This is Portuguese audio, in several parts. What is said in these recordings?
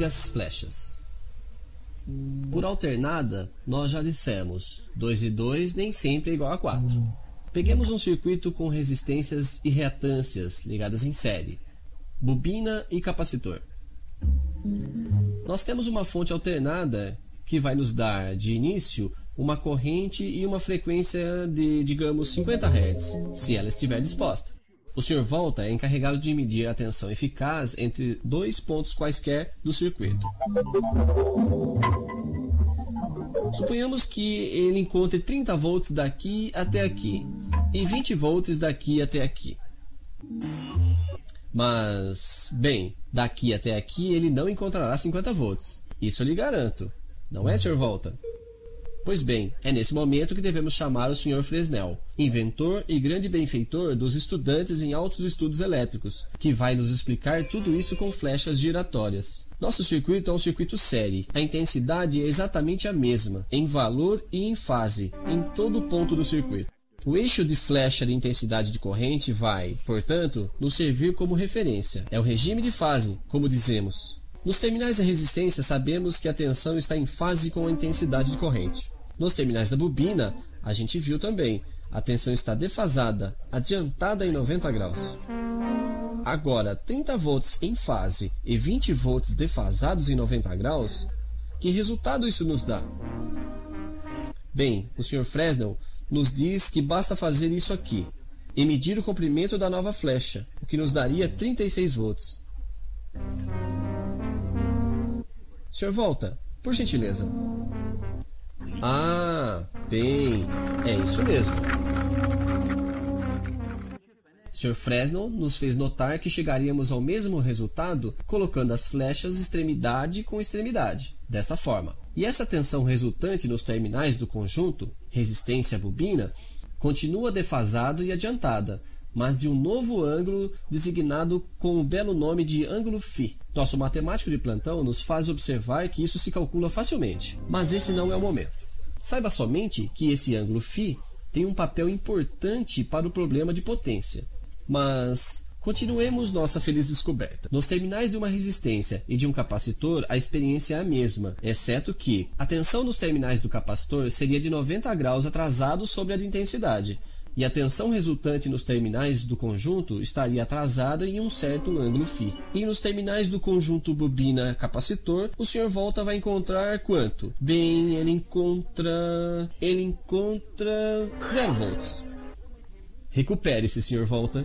as flechas. Por alternada, nós já dissemos, 2 e 2 nem sempre é igual a 4. Peguemos um circuito com resistências e reatâncias ligadas em série, bobina e capacitor. Nós temos uma fonte alternada que vai nos dar, de início, uma corrente e uma frequência de, digamos, 50 Hz, se ela estiver disposta. O Sr. Volta é encarregado de medir a tensão eficaz entre dois pontos quaisquer do circuito. Suponhamos que ele encontre 30 volts daqui até aqui e 20 volts daqui até aqui. Mas, bem, daqui até aqui ele não encontrará 50 volts. Isso eu lhe garanto. Não é, Sr. Volta? Pois bem, é nesse momento que devemos chamar o Sr. Fresnel, inventor e grande benfeitor dos estudantes em altos estudos elétricos, que vai nos explicar tudo isso com flechas giratórias. Nosso circuito é um circuito série. A intensidade é exatamente a mesma, em valor e em fase, em todo ponto do circuito. O eixo de flecha de intensidade de corrente vai, portanto, nos servir como referência. É o regime de fase, como dizemos. Nos terminais da resistência, sabemos que a tensão está em fase com a intensidade de corrente. Nos terminais da bobina, a gente viu também, a tensão está defasada, adiantada em 90 graus. Agora, 30 volts em fase e 20 volts defasados em 90 graus, que resultado isso nos dá? Bem, o Sr. Fresnel nos diz que basta fazer isso aqui e medir o comprimento da nova flecha, o que nos daria 36 volts. Sr. Volta, por gentileza. Ah, bem, é isso mesmo. Sr. Fresnel nos fez notar que chegaríamos ao mesmo resultado colocando as flechas extremidade com extremidade, desta forma. E essa tensão resultante nos terminais do conjunto, resistência bobina, continua defasada e adiantada, mas de um novo ângulo designado com o belo nome de ângulo φ. Nosso matemático de plantão nos faz observar que isso se calcula facilmente, mas esse não é o momento. Saiba somente que esse ângulo φ tem um papel importante para o problema de potência. Mas continuemos nossa feliz descoberta. Nos terminais de uma resistência e de um capacitor, a experiência é a mesma, exceto que a tensão nos terminais do capacitor seria de 90 graus atrasado sobre a de intensidade, e a tensão resultante nos terminais do conjunto estaria atrasada em um certo ângulo φ. E nos terminais do conjunto bobina-capacitor, o Sr. Volta vai encontrar quanto? Bem, ele encontra 0 volts. Recupere-se, Sr. Volta.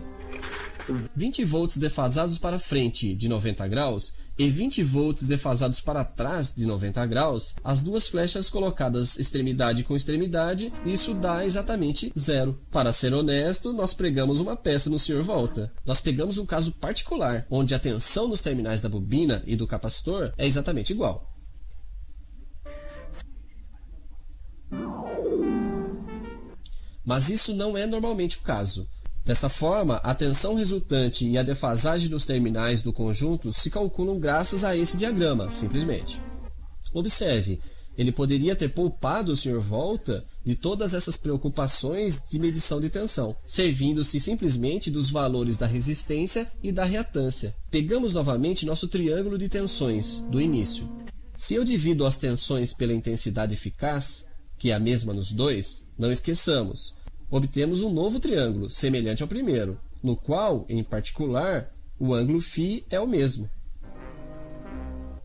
20 volts defasados para frente de 90 graus e 20 volts defasados para trás de 90 graus, as duas flechas colocadas extremidade com extremidade, isso dá exatamente 0. Para ser honesto, nós pregamos uma peça no Sr. Volta. Nós pegamos um caso particular, onde a tensão nos terminais da bobina e do capacitor é exatamente igual. Mas isso não é normalmente o caso. Dessa forma, a tensão resultante e a defasagem dos terminais do conjunto se calculam graças a esse diagrama, simplesmente. Observe, ele poderia ter poupado o Sr. Volta de todas essas preocupações de medição de tensão, servindo-se simplesmente dos valores da resistência e da reatância. Pegamos novamente nosso triângulo de tensões do início. Se eu divido as tensões pela intensidade eficaz, que é a mesma nos dois, não esqueçamos, obtemos um novo triângulo, semelhante ao primeiro, no qual, em particular, o ângulo φ é o mesmo.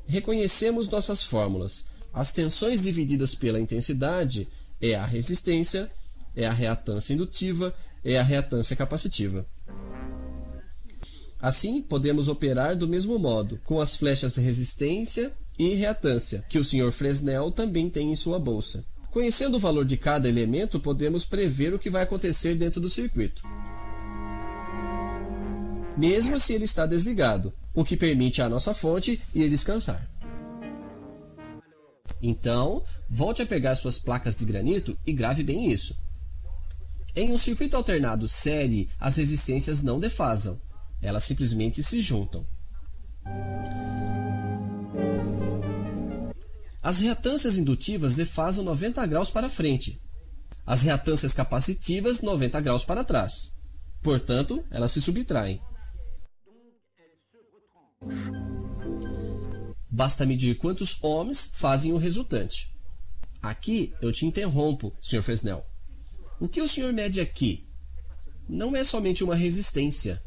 Reconhecemos nossas fórmulas. As tensões divididas pela intensidade é a resistência, é a reatância indutiva, é a reatância capacitiva. Assim, podemos operar do mesmo modo, com as flechas resistência e reatância, que o Sr. Fresnel também tem em sua bolsa. Conhecendo o valor de cada elemento, podemos prever o que vai acontecer dentro do circuito, mesmo se ele está desligado, o que permite à nossa fonte ir descansar. Então, volte a pegar suas placas de granito e grave bem isso. Em um circuito alternado série, as resistências não defasam, elas simplesmente se juntam. As reatâncias indutivas defasam 90 graus para frente. As reatâncias capacitivas 90 graus para trás. Portanto, elas se subtraem. basta medir quantos ohms fazem o resultante. Aqui eu te interrompo, Sr. Fresnel. O que o senhor mede aqui não é somente uma resistência,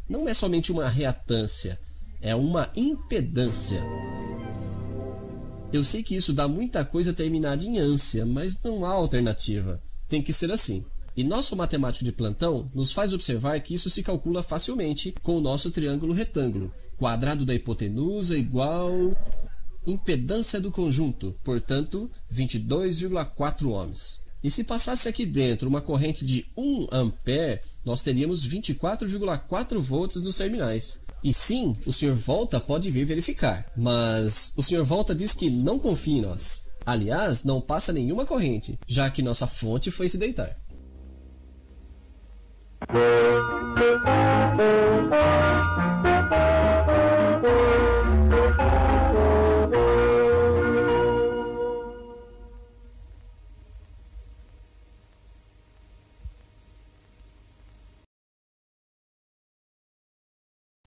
não é somente uma reatância, é uma impedância. Eu sei que isso dá muita coisa terminada em ânsia, mas não há alternativa. Tem que ser assim. E nosso matemático de plantão nos faz observar que isso se calcula facilmente com o nosso triângulo retângulo. Quadrado da hipotenusa igual impedância do conjunto, portanto, 22,4 ohms. E se passasse aqui dentro uma corrente de 1 ampere, nós teríamos 24,4 volts nos terminais. E sim, o Sr. Volta pode vir verificar, mas o Sr. Volta diz que não confia em nós. Aliás, não passa nenhuma corrente, já que nossa fonte foi se deitar.